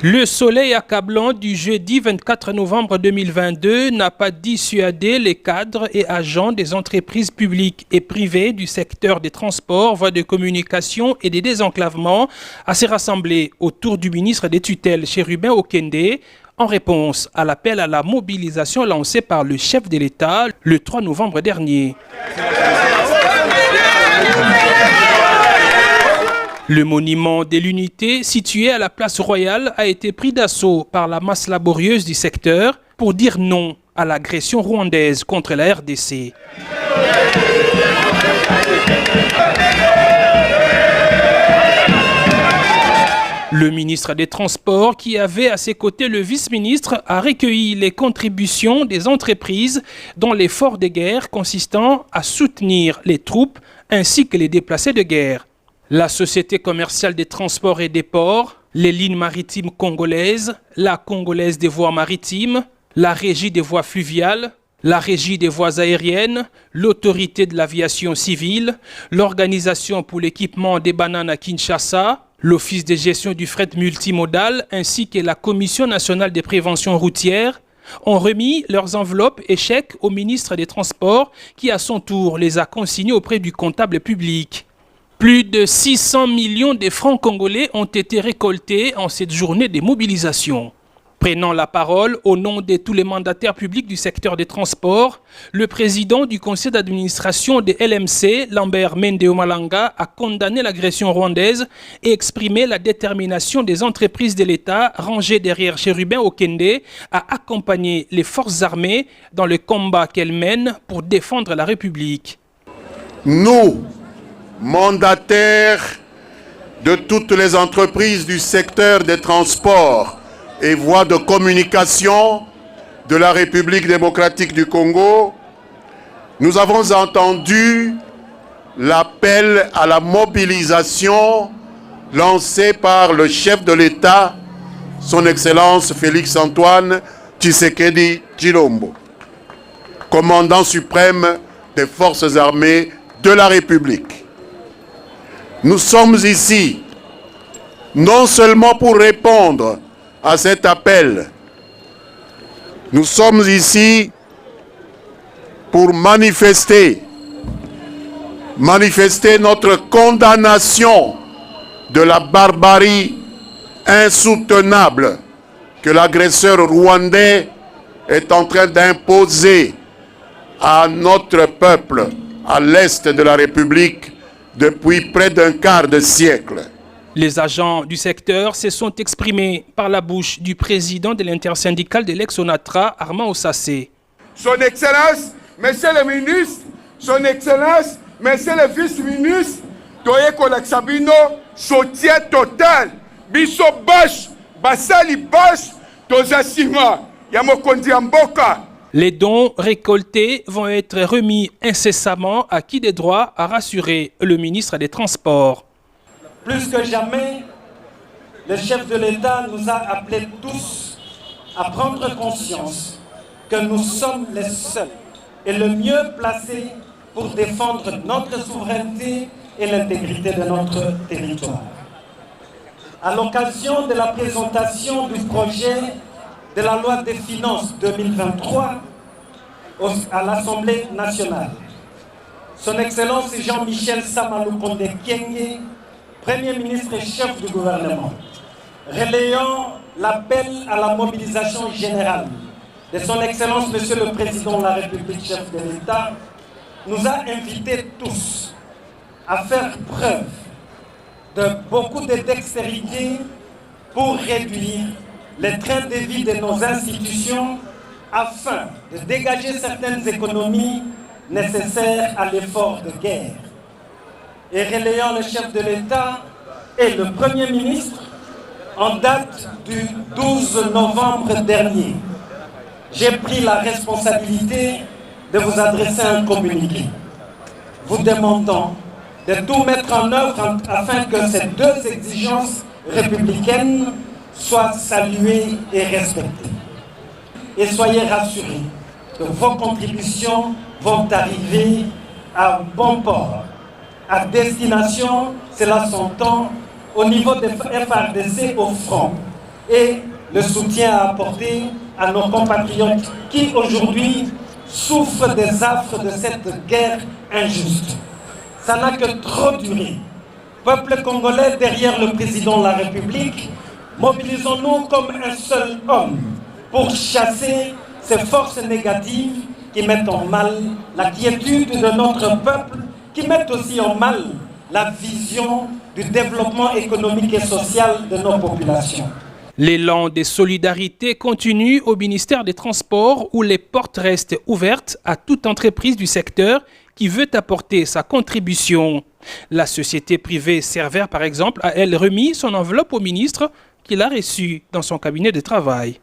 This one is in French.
Le soleil accablant du jeudi 24 novembre 2022 n'a pas dissuadé les cadres et agents des entreprises publiques et privées du secteur des transports, voies de communication et des désenclavements à se rassembler autour du ministre des tutelles Chérubin Okende en réponse à l'appel à la mobilisation lancé par le chef de l'État le 3 novembre dernier. Le monument de l'unité situé à la place Royale a été pris d'assaut par la masse laborieuse du secteur pour dire non à l'agression rwandaise contre la RDC. Le ministre des Transports, qui avait à ses côtés le vice-ministre, a recueilli les contributions des entreprises dans l'effort de guerre consistant à soutenir les troupes ainsi que les déplacés de guerre. La Société commerciale des transports et des ports, les lignes maritimes congolaises, la Congolaise des voies maritimes, la Régie des voies fluviales, la Régie des voies aériennes, l'Autorité de l'aviation civile, l'Organisation pour l'équipement des bananes à Kinshasa, l'Office de gestion du fret multimodal ainsi que la Commission nationale des préventions routières ont remis leurs enveloppes et chèques au ministre des Transports qui à son tour les a consignés auprès du comptable public. Plus de 600 millions de francs congolais ont été récoltés en cette journée de mobilisation. Prenant la parole au nom de tous les mandataires publics du secteur des transports, le président du conseil d'administration de LMC, Lambert Mende Omalanga, a condamné l'agression rwandaise et exprimé la détermination des entreprises de l'État rangées derrière Chérubin Okende à accompagner les forces armées dans le combat qu'elles mènent pour défendre la République. Nous, mandataires de toutes les entreprises du secteur des transports et voies de communication de la République démocratique du Congo, nous avons entendu l'appel à la mobilisation lancé par le chef de l'État, son Excellence Félix-Antoine Tshisekedi Tshilombo, commandant suprême des forces armées de la République. Nous sommes ici non seulement pour répondre à cet appel, nous sommes ici pour manifester notre condamnation de la barbarie insoutenable que l'agresseur rwandais est en train d'imposer à notre peuple à l'est de la République depuis près d'un quart de siècle. Les agents du secteur se sont exprimés par la bouche du président de l'intersyndicale de l'ex-ONATRA, Armand Osassé. Son Excellence, Monsieur le ministre, Son Excellence, Monsieur le vice-ministre, Toye Kolak-Sabino, soutien total. Biso Bosch, Basali Bosch, Tozasima, Yamokondi Amboka. Les dons récoltés vont être remis incessamment à qui des droits, a rassuré le ministre des Transports. Plus que jamais, le chef de l'État nous a appelés tous à prendre conscience que nous sommes les seuls et le mieux placés pour défendre notre souveraineté et l'intégrité de notre territoire. À l'occasion de la présentation du projet de la loi des finances 2023 à l'Assemblée nationale, Son Excellence Jean-Michel Samalou Konde Kyenge, Premier ministre et chef du gouvernement, relayant l'appel à la mobilisation générale de Son Excellence Monsieur le Président de la République, chef de l'État, nous a invités tous à faire preuve de beaucoup de dextérité pour réduire les trains de vie de nos institutions afin de dégager certaines économies nécessaires à l'effort de guerre. Et relayant le chef de l'État et le Premier ministre, en date du 12 novembre dernier, j'ai pris la responsabilité de vous adresser un communiqué, vous demandant de tout mettre en œuvre afin que ces deux exigences républicaines soient saluées et respectées. Et soyez rassurés que vos contributions vont arriver à bon port, à destination, cela s'entend, au niveau des FRDC au front, et le soutien à apporter à nos compatriotes qui aujourd'hui souffrent des affres de cette guerre injuste. Ça n'a que trop duré. Peuple congolais derrière le président de la République, mobilisons-nous comme un seul homme pour chasser ces forces négatives qui mettent en mal la quiétude de notre peuple, qui mettent aussi en mal la vision du développement économique et social de nos populations. L'élan des solidarités continue au ministère des Transports où les portes restent ouvertes à toute entreprise du secteur qui veut apporter sa contribution. La société privée Server, par exemple, a elle remis son enveloppe au ministre qui l'a reçu dans son cabinet de travail.